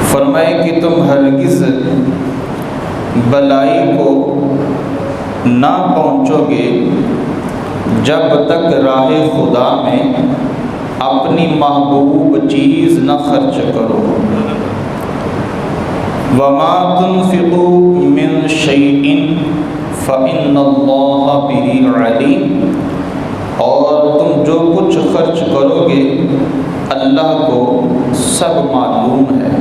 فرمائے کہ تم ہرگز بلائی کو نہ پہنچو گے جب تک راہ خدا میں اپنی محبوب چیز نہ خرچ کرو۔ وما تنفقوا من شيء فإن الله به عليم، اور تم جو کچھ خرچ کرو گے اللہ کو سب معلوم ہے۔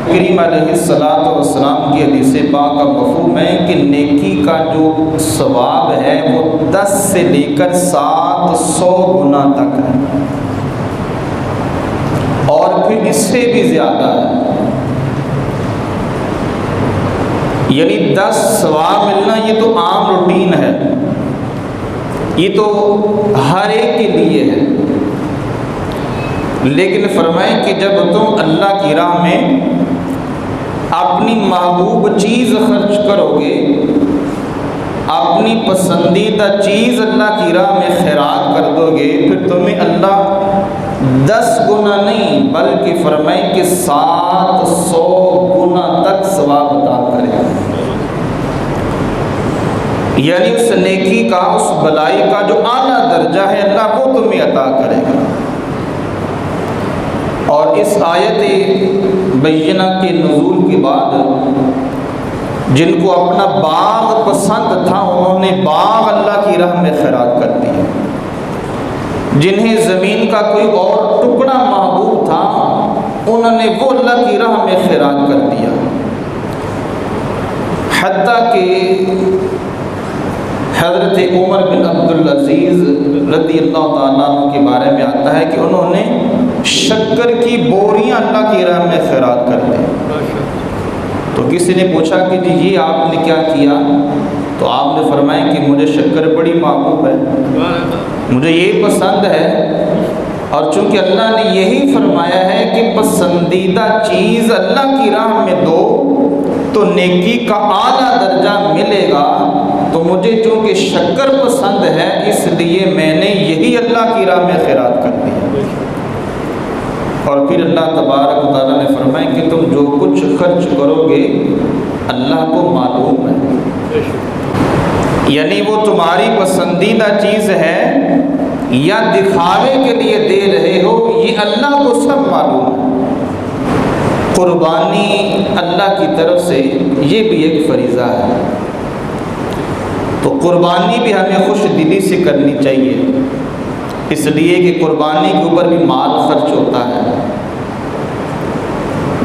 کریم علیہ السلام کی حدیث پاک کا مفہوم ہے کہ نیکی کا جو ثواب ہے وہ 10 سے لے کر 700 گنا تک ہے، اور پھر اس سے بھی زیادہ ہے۔ یعنی 10 ثواب ملنا یہ تو عام روٹین ہے، یہ تو ہر ایک کے لیے ہے، لیکن فرمائیں کہ جب تم اللہ کی راہ میں اپنی محبوب چیز خرچ کرو گے، اپنی پسندیدہ چیز اللہ کی راہ میں خیرات کر دو گے، پھر تمہیں اللہ 10 گنا نہیں بلکہ فرمائیں کہ 700 گنا تک ثواب عطا کرے گا۔ یعنی اس نیکی کا، اس بلائی کا جو اعلیٰ درجہ ہے اللہ وہ تمہیں عطا کرے گا۔ اور اس آیت بینہ کے نزول کے بعد جن کو اپنا باغ پسند تھا انہوں نے باغ اللہ کی راہ میں خیرات کر دیا، جنہیں زمین کا کوئی اور ٹکڑا محبوب تھا انہوں نے وہ اللہ کی راہ میں خیرات کر دیا، حتیٰ کہ حضرت عمر بن عبدالعزیز رضی اللہ تعالیٰ عنہ کے بارے میں آتا ہے کہ انہوں نے شکر کی بوریاں اللہ کی راہ میں خیرات کر دی۔ تو کسی نے پوچھا کہ جی یہ آپ نے کیا کیا؟ تو آپ نے فرمایا کہ مجھے شکر بڑی محبوب ہے، مجھے یہ پسند ہے، اور چونکہ اللہ نے یہی فرمایا ہے کہ پسندیدہ چیز اللہ کی راہ میں دو تو نیکی کا اعلیٰ درجہ ملے گا، تو مجھے چونکہ شکر پسند ہے اس لیے میں نے یہی اللہ کی راہ میں خیرات کر دی۔ اور پھر اللہ تبارک و تعالیٰ نے فرمایا کہ تم جو کچھ خرچ کرو گے اللہ کو معلوم ہے، یعنی وہ تمہاری پسندیدہ چیز ہے یا دکھاوے کے لیے دے رہے ہو یہ اللہ کو سب معلوم ہے۔ قربانی اللہ کی طرف سے یہ بھی ایک فریضہ ہے، تو قربانی بھی ہمیں خوش دلی سے کرنی چاہیے، اس لیے کہ قربانی کے اوپر بھی مال خرچ ہوتا ہے۔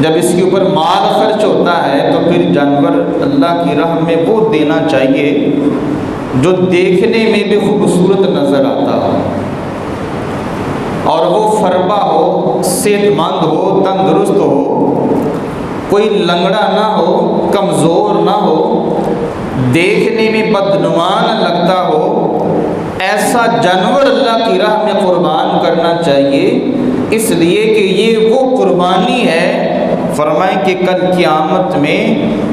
جب اس کے اوپر مال خرچ ہوتا ہے تو پھر جانور اللہ کی راہ میں وہ دینا چاہیے جو دیکھنے میں بھی خوبصورت نظر آتا ہو، اور وہ فربا ہو، صحت مند ہو، تندرست ہو، کوئی لنگڑا نہ ہو، کمزور نہ ہو، دیکھنے میں بدنما نہ لگتا ہو، ایسا جانور اللہ کی راہ میں قربان کرنا چاہیے، اس لیے کہ یہ وہ قربانی ہے فرمائیں کہ کل قیامت میں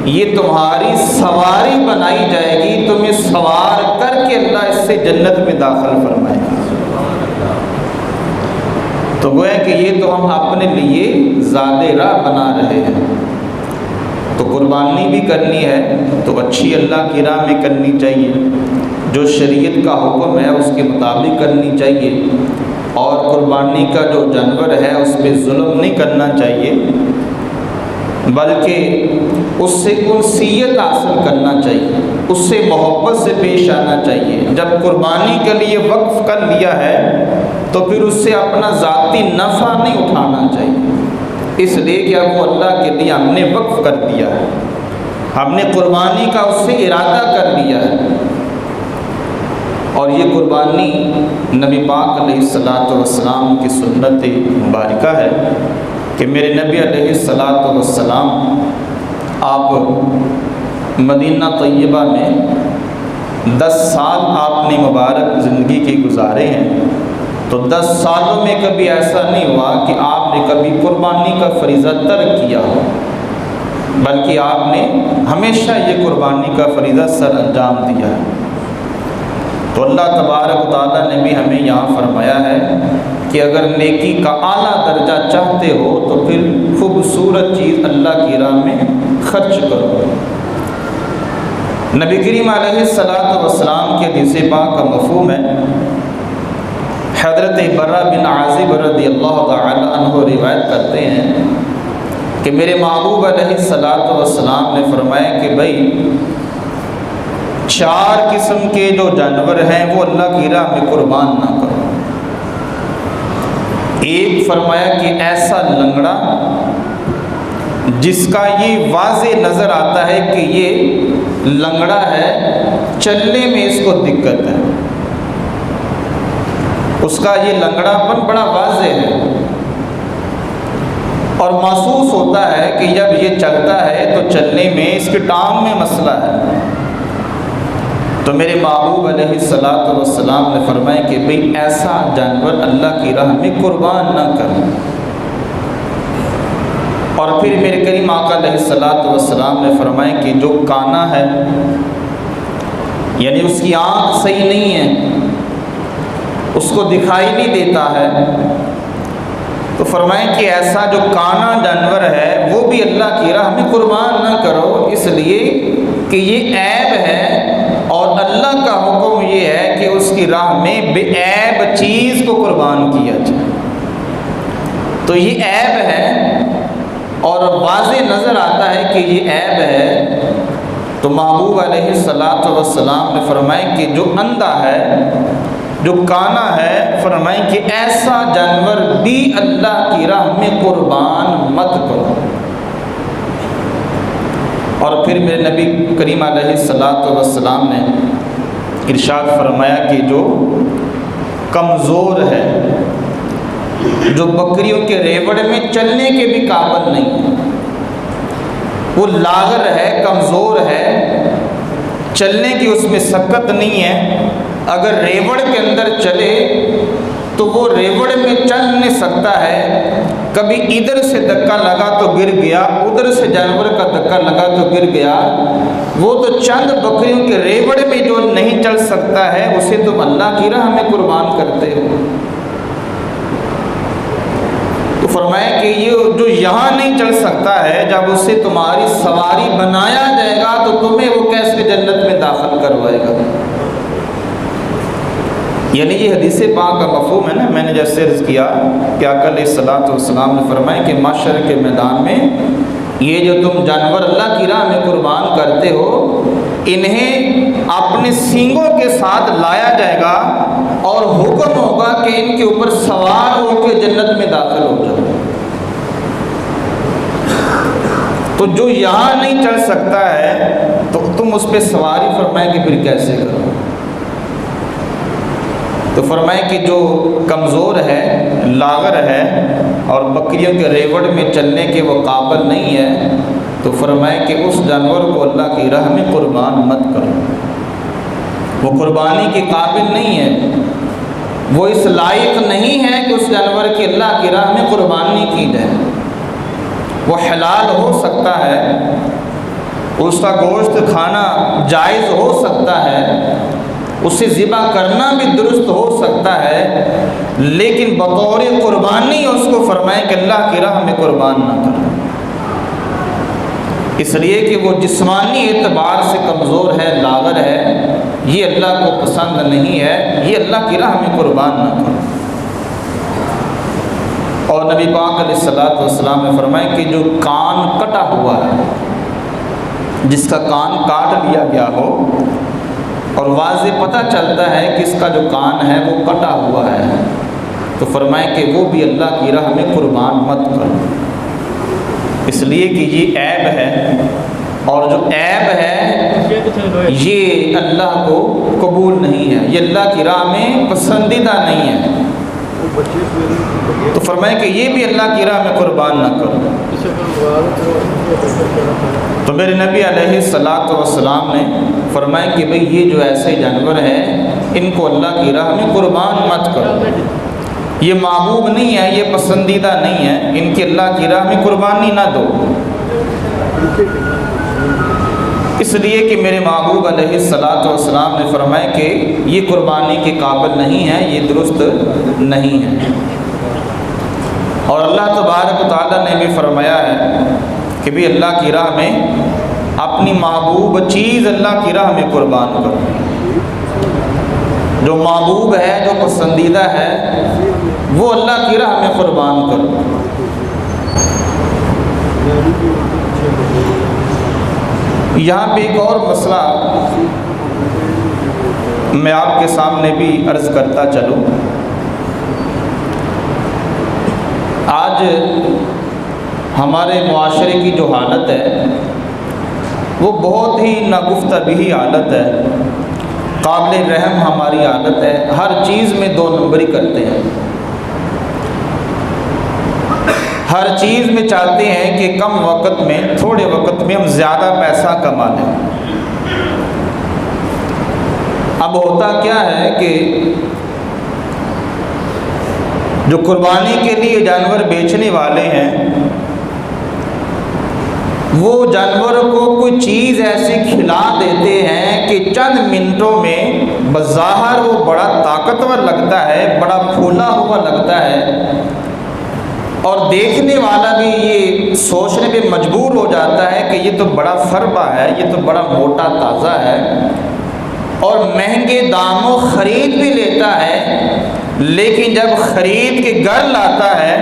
یہ تمہاری سواری بنائی جائے گی، تمہیں سوار کر کے اللہ اس سے جنت میں داخل فرمائے گا۔ تو گویا کہ یہ تو ہم اپنے لیے ذات راہ بنا رہے ہیں، تو قربانی بھی کرنی ہے تو اچھی اللہ کی راہ میں کرنی چاہیے، جو شریعت کا حکم ہے اس کے مطابق کرنی چاہیے، اور قربانی کا جو جانور ہے اس پہ ظلم نہیں کرنا چاہیے، بلکہ اس سے انسیت حاصل کرنا چاہیے، اس سے محبت سے پیش آنا چاہیے۔ جب قربانی کے لیے وقف کر لیا ہے تو پھر اس سے اپنا ذاتی نفع نہیں اٹھانا چاہیے، اس لیے کہ اب وہ اللہ کے لیے ہم نے وقف کر دیا ہے، ہم نے قربانی کا اس سے ارادہ کر لیا ہے۔ اور یہ قربانی نبی پاک علیہ السلام کی سنت مبارکہ ہے کہ میرے نبی علیہ السلام آپ مدینہ طیبہ میں 10 سال آپ نے مبارک زندگی کی گزارے ہیں، تو 10 سالوں میں کبھی ایسا نہیں ہوا کہ آپ نے کبھی قربانی کا فریضہ ترک کیا ہو، بلکہ آپ نے ہمیشہ یہ قربانی کا فریضہ سر انجام دیا ہے۔ تو اللہ تبارک و تعالیٰ نے بھی ہمیں یہاں فرمایا ہے کہ اگر نیکی کا اعلیٰ درجہ چاہتے ہو تو پھر خوبصورت چیز اللہ کی راہ میں خرچ کرو۔ نبی کریم علیہ السلام کے حدیث پاک کا مفہوم ہے، حضرت برہ بن عازب رضی اللہ تعالی عنہ روایت کرتے ہیں کہ میرے محبوب علیہ السلام نے فرمایا کہ بھائی 4 قسم کے جو جانور ہیں وہ اللہ کی راہ میں قربان نہ کرو۔ ایک فرمایا کہ ایسا لنگڑا جس کا یہ واضح نظر آتا ہے کہ یہ لنگڑا ہے، چلنے میں اس کو دقت ہے، اس کا یہ لنگڑا پن بڑا واضح ہے اور محسوس ہوتا ہے کہ جب یہ چلتا ہے تو چلنے میں اس کی ٹانگ میں مسئلہ ہے۔ تو میرے محبوب علیہ السلام نے فرمایا کہ بھئی ایسا جانور اللہ کی راہ میں قربان نہ کریں۔ اور پھر میرے کریم آقا علیہ السلام نے فرمایا کہ جو کانا ہے، یعنی اس کی آنکھ صحیح نہیں ہے، اس کو دکھائی نہیں دیتا ہے، تو فرمایا کہ ایسا جو کانا جانور ہے وہ بھی اللہ کی راہ میں قربان نہ کرو، اس لیے کہ یہ عیب ہے اور اللہ کا حکم یہ ہے کہ اس کی راہ میں بے عیب چیز کو قربان کیا جائے۔ تو یہ عیب ہے اور واضح نظر آتا ہے کہ یہ عیب ہے، تو محبوب علیہ السلام نے فرمایا کہ جو اندھا ہے، جو کانا ہے، فرمائیں کہ ایسا جانور بھی اللہ کی راہ میں قربان مت کرو۔ اور پھر میرے نبی کریم علیہ السلام نے ارشاد فرمایا کہ جو کمزور ہے، جو بکریوں کے ریوڑ میں چلنے کے بھی قابل نہیں، وہ لاغر ہے، کمزور ہے، چلنے کی اس میں سکت نہیں ہے، اگر ریوڑ کے اندر چلے تو وہ ریوڑ میں چل نہیں سکتا ہے، کبھی ادھر سے دھکا لگا تو گر گیا، ادھر سے جانور کا دھکا لگا تو گر گیا، وہ تو چند بکریوں کے ریوڑ میں جو نہیں چل سکتا ہے اسے تم اللہ کی راہ میں قربان کرتے ہو۔ تو فرمایا کہ یہ جو یہاں نہیں چل سکتا ہے، جب اسے تمہاری سواری بنایا جائے گا تو تمہیں وہ کیسے جنت میں داخل کروائے گا۔ یعنی یہ حدیث پاک کا مفہوم ہے نا، میں نے جیسے عرض کیا کہ آقا علیہ السلام نے فرمایا کہ محشر کے میدان میں یہ جو تم جانور اللہ کی راہ میں قربان کرتے ہو، انہیں اپنے سینگوں کے ساتھ لایا جائے گا اور حکم ہوگا کہ ان کے اوپر سوار ہو کے جنت میں داخل ہو جاؤ۔ تو جو یہاں نہیں چل سکتا ہے تو تم اس پہ سواری فرمائے کہ پھر کیسے کرو۔ تو فرمائے کہ جو کمزور ہے، لاغر ہے اور بکریوں کے ریوڑ میں چلنے کے وہ قابل نہیں ہے، تو فرمائے کہ اس جانور کو اللہ کی راہ میں قربان مت کرو، وہ قربانی کے قابل نہیں ہے، وہ اس لائق نہیں ہے کہ اس جانور کی اللہ کی راہ میں قربانی کی جائے۔ وہ حلال ہو سکتا ہے، اس کا گوشت کھانا جائز ہو سکتا ہے، اسے ذبح کرنا بھی درست ہو سکتا ہے، لیکن بطور قربانی اس کو فرمائے کہ اللہ کی راہ میں قربان نہ کرو، اس لیے کہ وہ جسمانی اعتبار سے کمزور ہے، لاغر ہے، یہ اللہ کو پسند نہیں ہے، یہ اللہ کی راہ میں قربان نہ کرو۔ اور نبی پاک علیہ السلام نے فرمایا کہ جو کان کٹا ہوا ہے، جس کا کان کاٹ لیا گیا ہو اور واضح پتہ چلتا ہے کہ اس کا جو کان ہے وہ کٹا ہوا ہے، تو فرمائے کہ وہ بھی اللہ کی راہ میں قربان مت کرو، اس لیے کہ یہ عیب ہے، اور جو عیب ہے یہ اللہ کو قبول نہیں ہے، یہ اللہ کی راہ میں پسندیدہ نہیں ہے، تو فرمائے کہ یہ بھی اللہ کی راہ میں قربان نہ کرو۔ تو میرے نبی علیہ السلام نے فرمایا کہ بھئی یہ جو ایسے جانور ہیں ان کو اللہ کی راہ میں قربان مت کرو، یہ محبوب نہیں ہے، یہ پسندیدہ نہیں ہے، ان کی اللہ کی راہ میں قربانی نہ دو۔ اس لیے کہ میرے محبوب علیہ الصلوۃ والسلام نے فرمایا کہ یہ قربانی کے قابل نہیں ہے، یہ درست نہیں ہے۔ اور اللہ تبارک و تعالیٰ نے بھی فرمایا ہے کہ بھی اللہ کی راہ میں اپنی محبوب چیز اللہ کی راہ میں قربان کرو۔ جو محبوب ہے، جو پسندیدہ ہے، وہ اللہ کی راہ میں قربان کرو۔ یہاں پہ ایک اور مسئلہ میں آپ کے سامنے بھی عرض کرتا چلوں۔ آج ہمارے معاشرے کی جو حالت ہے وہ بہت ہی ناگفتہ بھی حالت ہے، قابل رحم ہماری حالت ہے۔ ہر چیز میں دو نمبری کرتے ہیں، ہر چیز میں چاہتے ہیں کہ کم وقت میں، تھوڑے وقت میں ہم زیادہ پیسہ کما لیں۔ اب ہوتا کیا ہے کہ جو قربانی کے لیے جانور بیچنے والے ہیں وہ جانوروں کو کوئی چیز ایسی کھلا دیتے ہیں کہ چند منٹوں میں بظاہر وہ بڑا طاقتور لگتا ہے، بڑا پھولا ہوا لگتا ہے، اور دیکھنے والا بھی یہ سوچنے پہ مجبور ہو جاتا ہے کہ یہ تو بڑا فربا ہے، یہ تو بڑا موٹا تازہ ہے، اور مہنگے داموں خرید بھی لیتا ہے، لیکن جب خرید کے گھر لاتا ہے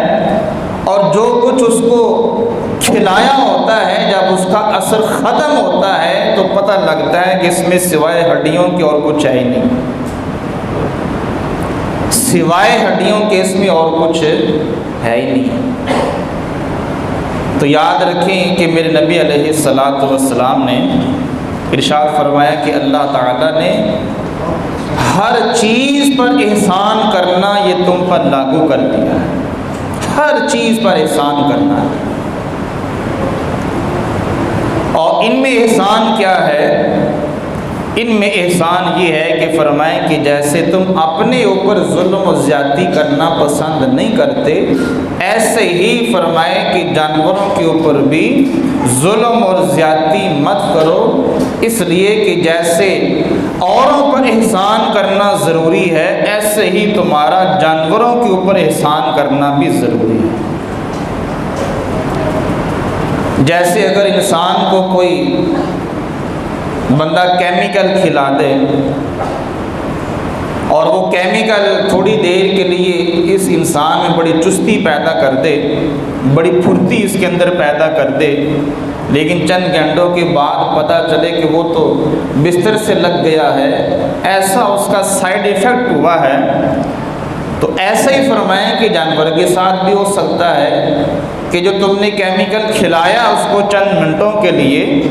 اور جو کچھ اس کو کھلایا ہوتا ہے، جب اس کا اثر ختم ہوتا ہے تو پتہ لگتا ہے کہ اس میں سوائے ہڈیوں کے اور کچھ ہے ہی نہیں، سوائے ہڈیوں کے اس میں اور کچھ ہے ہی نہیں۔ تو یاد رکھیں کہ میرے نبی علیہ الصلوۃ والسلام نے ارشاد فرمایا کہ اللہ تعالیٰ نے ہر چیز پر احسان کرنا یہ تم پر لاگو کر دیا ہے، ہر چیز پر احسان کرنا ہے۔ اور ان میں احسان کیا ہے؟ ان میں احسان یہ ہے کہ فرمائیں کہ جیسے تم اپنے اوپر ظلم و زیادتی کرنا پسند نہیں کرتے، ایسے ہی فرمائیں کہ جانوروں کے اوپر بھی ظلم اور زیادتی مت کرو، اس لیے کہ جیسے اوروں پر احسان کرنا ضروری ہے، ایسے ہی تمہارا جانوروں کے اوپر احسان کرنا بھی ضروری ہے۔ جیسے اگر انسان کو کوئی بندہ کیمیکل کھلا دے اور وہ کیمیکل تھوڑی دیر کے لیے اس انسان میں بڑی چستی پیدا کر دے، بڑی پھرتی اس کے اندر پیدا کر دے، لیکن چند گھنٹوں کے بعد پتہ چلے کہ وہ تو بستر سے لگ گیا ہے، ایسا اس کا سائیڈ ایفیکٹ ہوا ہے، تو ایسا ہی فرمائیں کہ جانور کے ساتھ بھی ہو سکتا ہے کہ جو تم نے کیمیکل کھلایا اس کو چند منٹوں کے لیے،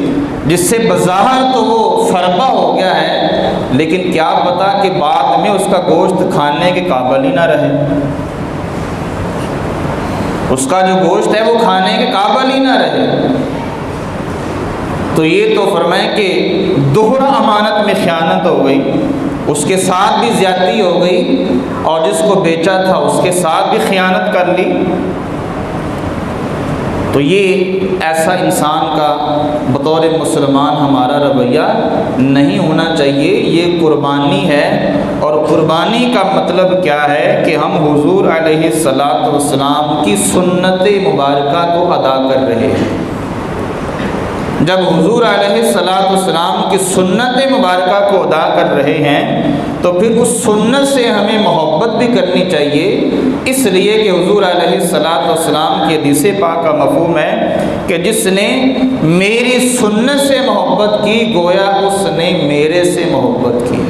جس سے بظاہر تو وہ فربا ہو گیا ہے، لیکن کیا پتا کہ بعد میں اس کا گوشت کھانے کے قابل ہی نہ رہے، اس کا جو گوشت ہے وہ کھانے کے قابل ہی نہ رہے۔ تو یہ تو فرمائیں کہ دوہرا امانت میں خیانت ہو گئی، اس کے ساتھ بھی زیادتی ہو گئی، اور جس کو بیچا تھا اس کے ساتھ بھی خیانت کر لی۔ تو یہ ایسا انسان کا بطور مسلمان ہمارا رویہ نہیں ہونا چاہیے۔ یہ قربانی ہے، اور قربانی کا مطلب کیا ہے کہ ہم حضور علیہ الصلوۃ والسلام کی سنت مبارکہ کو ادا کر رہے ہیں۔ جب حضور علیہ الصلوۃ والسلام کی سنت مبارکہ کو ادا کر رہے ہیں تو پھر اس سنت سے ہمیں محبت بھی کرنی چاہیے، اس لیے کہ حضور علیہ الصلوۃ والسلام کی حدیث پاک کا مفہوم ہے کہ جس نے میری سنت سے محبت کی گویا اس نے میرے سے محبت کی۔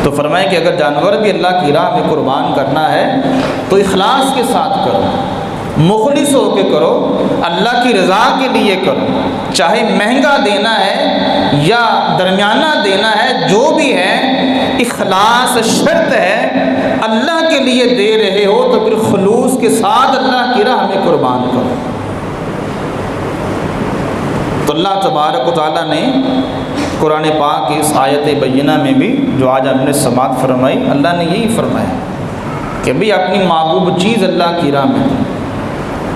تو فرمائیں کہ اگر جانور بھی اللہ کی راہ میں قربان کرنا ہے تو اخلاص کے ساتھ کرو، مخلص ہو کے کرو، اللہ کی رضا کے لیے کرو، چاہے مہنگا دینا ہے یا درمیانہ دینا ہے، جو بھی ہے اخلاص شرط ہے۔ اللہ کے لیے دے رہے ہو تو پھر خلوص کے ساتھ اللہ کی راہ میں قربان کرو۔ تو اللہ تبارک و تعالیٰ نے قرآن پاک کی اس آیت بینہ میں بھی جو آج ہم نے سماعت فرمائی، اللہ نے یہی فرمایا کہ بھی اپنی محبوب چیز اللہ کی راہ میں،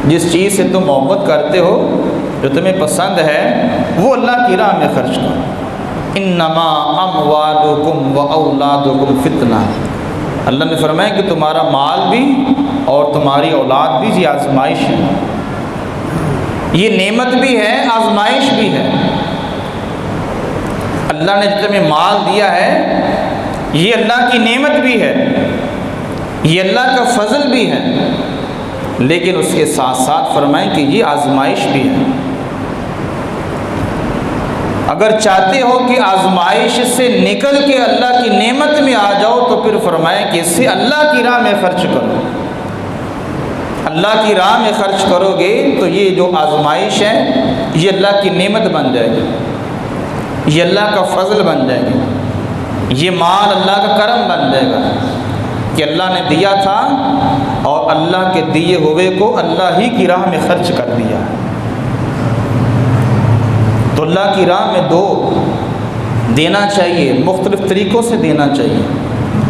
جس چیز سے تم محبت کرتے ہو جو تمہیں پسند ہے وہ اللہ کی راہ میں خرچ کرو۔ انما اموالکم و اولادکم فتنہ، اللہ نے فرمایا کہ تمہارا مال بھی اور تمہاری اولاد بھی یہ آزمائش ہے، یہ نعمت بھی ہے، آزمائش بھی ہے۔ اللہ نے تمہیں مال دیا ہے، یہ اللہ کی نعمت بھی ہے، یہ اللہ کا فضل بھی ہے، لیکن اس کے ساتھ ساتھ فرمائیں کہ یہ آزمائش بھی ہے۔ اگر چاہتے ہو کہ آزمائش سے نکل کے اللہ کی نعمت میں آ جاؤ تو پھر فرمائیں کہ اس سے اللہ کی راہ میں خرچ کرو۔ اللہ کی راہ میں خرچ کرو گے تو یہ جو آزمائش ہے یہ اللہ کی نعمت بن جائے گی، یہ اللہ کا فضل بن جائے گی، یہ مال اللہ کا کرم بن جائے گا کہ اللہ نے دیا تھا اور اللہ کے دیے ہوئے کو اللہ ہی کی راہ میں خرچ کر دیا۔ تو اللہ کی راہ میں دینا چاہیے، مختلف طریقوں سے دینا چاہیے،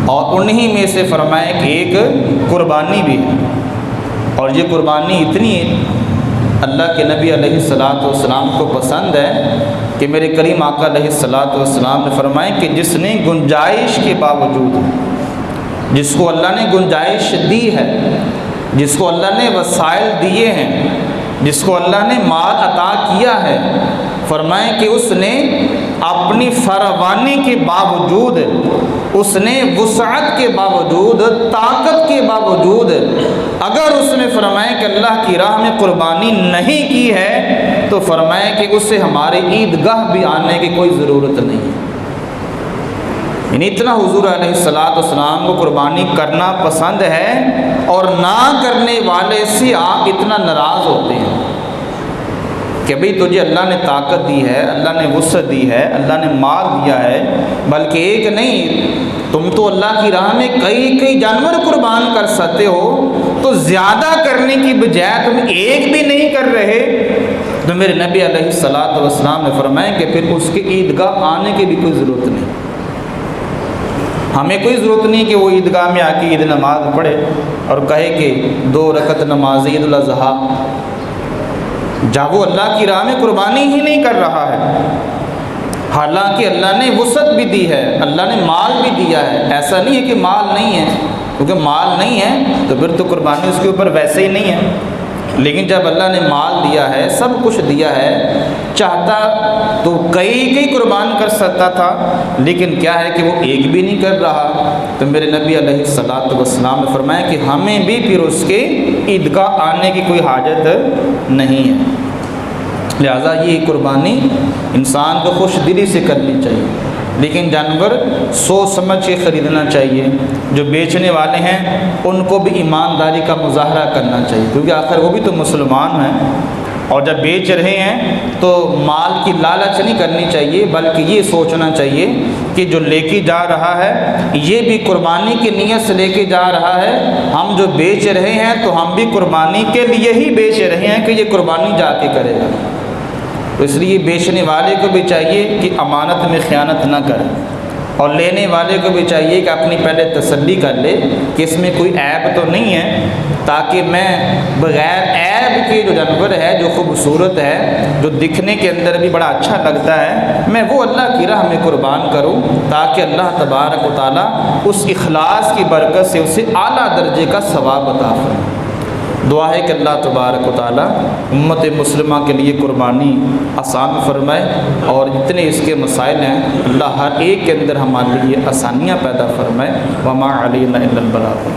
اور انہی میں سے فرمائے کہ ایک قربانی بھی ہے، اور یہ قربانی اتنی اللہ کے نبی علیہ الصلاۃ والسلام کو پسند ہے کہ میرے کریم آقا علیہ الصلاۃ والسلام نے فرمائے کہ جس نے گنجائش کے باوجود، جس کو اللہ نے گنجائش دی ہے، جس کو اللہ نے وسائل دیے ہیں، جس کو اللہ نے مال عطا کیا ہے، فرمائیں کہ اس نے اپنی فراوانی کے باوجود، اس نے وسعت کے باوجود، طاقت کے باوجود، اگر اس نے فرمایا کہ اللہ کی راہ میں قربانی نہیں کی ہے تو فرمایا کہ اس سے ہمارے عیدگاہ بھی آنے کی کوئی ضرورت نہیں ہے۔ یعنی اتنا حضور علیہ الصلاۃ والسلام کو قربانی کرنا پسند ہے، اور نہ کرنے والے سے آپ اتنا ناراض ہوتے ہیں کہ بھئی تجھے اللہ نے طاقت دی ہے، اللہ نے وسعت دی ہے، اللہ نے مال دیا ہے، بلکہ ایک نہیں، تم تو اللہ کی راہ میں کئی جانور قربان کر سکتے ہو، تو زیادہ کرنے کی بجائے تم ایک بھی نہیں کر رہے۔ تو میرے نبی علیہ الصلاۃ والسلام نے فرمایا کہ پھر اس کی عیدگاہ آنے کی بھی کوئی ضرورت نہیں۔ ہمیں کوئی ضرورت نہیں کہ وہ عیدگاہ میں آ کے عید نماز پڑھے اور کہے کہ 2 رکعت نماز عید الاضحیٰ، جب وہ اللہ کی راہ میں قربانی ہی نہیں کر رہا ہے، حالانکہ اللہ نے وسعت بھی دی ہے، اللہ نے مال بھی دیا ہے۔ ایسا نہیں ہے کہ مال نہیں ہے، کیونکہ مال نہیں ہے تو پھر تو قربانی اس کے اوپر ویسے ہی نہیں ہے، لیکن جب اللہ نے مال دیا ہے، سب کچھ دیا ہے، چاہتا تو کئی قربان کر سکتا تھا، لیکن کیا ہے کہ وہ ایک بھی نہیں کر رہا۔ تو میرے نبی علیہ الصلاۃ والسلام نے فرمایا کہ ہمیں بھی پھر اس کے عیدگاہ آنے کی کوئی حاجت نہیں ہے۔ لہٰذا یہ قربانی انسان کو خوش دلی سے کرنی چاہیے، لیکن جانور سوچ سمجھ کے خریدنا چاہیے۔ جو بیچنے والے ہیں ان کو بھی ایمانداری کا مظاہرہ کرنا چاہیے، کیونکہ آخر وہ بھی تو مسلمان ہیں، اور جب بیچ رہے ہیں تو مال کی لالچ نہیں کرنی چاہیے، بلکہ یہ سوچنا چاہیے کہ جو لے کے جا رہا ہے یہ بھی قربانی کی نیت سے لے کے جا رہا ہے، ہم جو بیچ رہے ہیں تو ہم بھی قربانی کے لیے ہی بیچ رہے ہیں کہ یہ قربانی جا کے کرے گا۔ تو اس لیے بیچنے والے کو بھی چاہیے کہ امانت میں خیانت نہ کرے، اور لینے والے کو بھی چاہیے کہ اپنی پہلے تسلی کر لے کہ اس میں کوئی عیب تو نہیں ہے، تاکہ میں بغیر عیب کے جو جانور ہے، جو خوبصورت ہے، جو دکھنے کے اندر بھی بڑا اچھا لگتا ہے، میں وہ اللہ کی راہ میں قربان کروں، تاکہ اللہ تبارک و تعالیٰ اس اخلاص کی برکت سے اسے اعلیٰ درجے کا ثواب عطا فرمائے۔ دعا ہے کہ اللہ تبارک و تعالیٰ امت مسلمہ کے لیے قربانی آسان فرمائے، اور جتنے اس کے مسائل ہیں اللہ ہر ایک کے اندر ہمارے لیے آسانیاں پیدا فرمائے۔ وما علینا الا البلاغ۔